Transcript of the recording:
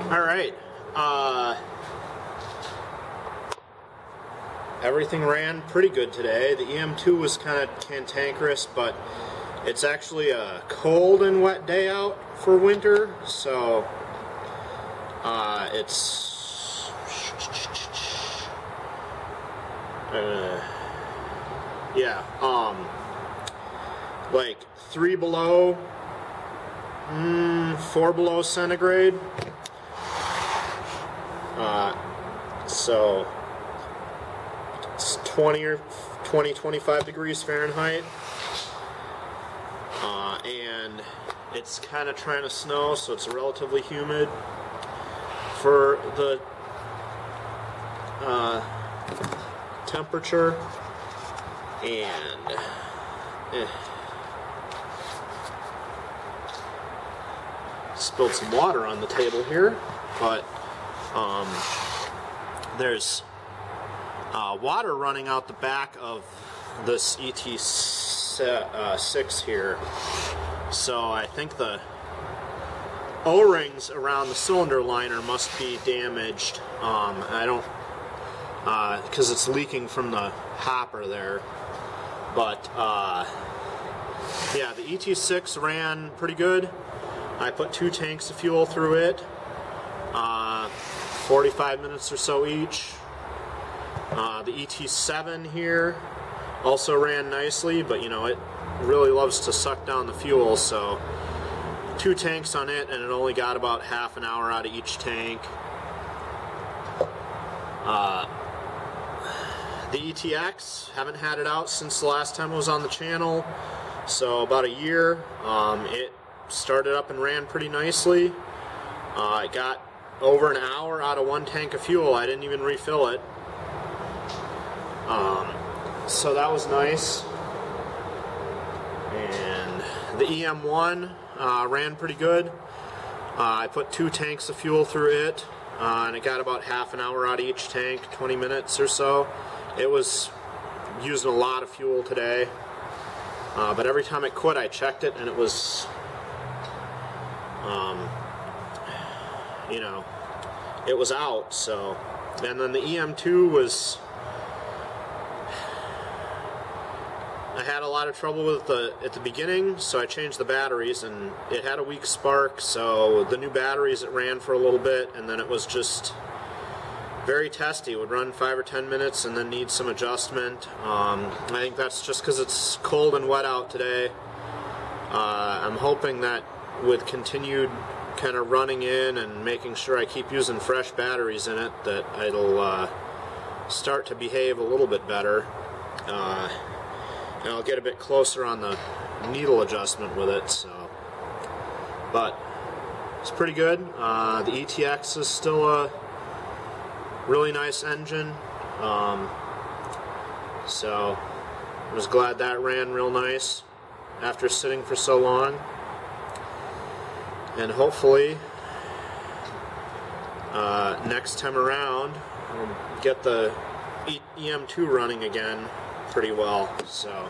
Alright, everything ran pretty good today. The EM2 was kind of cantankerous, but it's actually a cold and wet day out for winter, so it's like 3 below, 4 below centigrade. So it's 25 degrees Fahrenheit, and it's kind of trying to snow, so it's relatively humid for the temperature, and spilled some water on the table here, but there's water running out the back of this ET6 here, so I think the O-rings around the cylinder liner must be damaged. I don't, because it's leaking from the hopper there, but yeah, the ET6 ran pretty good. I put 2 tanks of fuel through it, 45 minutes or so each. The ET7 here also ran nicely, but you know, it really loves to suck down the fuel, so 2 tanks on it, and it only got about half an hour out of each tank. The ETX, haven't had it out since the last time it was on the channel, so about a year. It started up and ran pretty nicely. It got over an hour out of 1 tank of fuel. I didn't even refill it. So that was nice. And the EM1 ran pretty good. I put 2 tanks of fuel through it, and it got about half an hour out of each tank, 20 minutes or so. It was using a lot of fuel today, but every time it quit I checked it and it was, you know, it was out. So, and then the EM2 was, I had a lot of trouble with at the beginning, so I changed the batteries, and it had a weak spark, so the new batteries, it ran for a little bit, and then it was just very testy. It would run 5 or 10 minutes and then need some adjustment. I think that's just because it's cold and wet out today. I'm hoping that with continued kind of running in and making sure I keep using fresh batteries in it, that it'll start to behave a little bit better. And I'll get a bit closer on the needle adjustment with it, so. But it's pretty good. The ETX is still a really nice engine, so I was glad that ran real nice after sitting for so long. And hopefully next time around I'll get the EM2 running again pretty well. So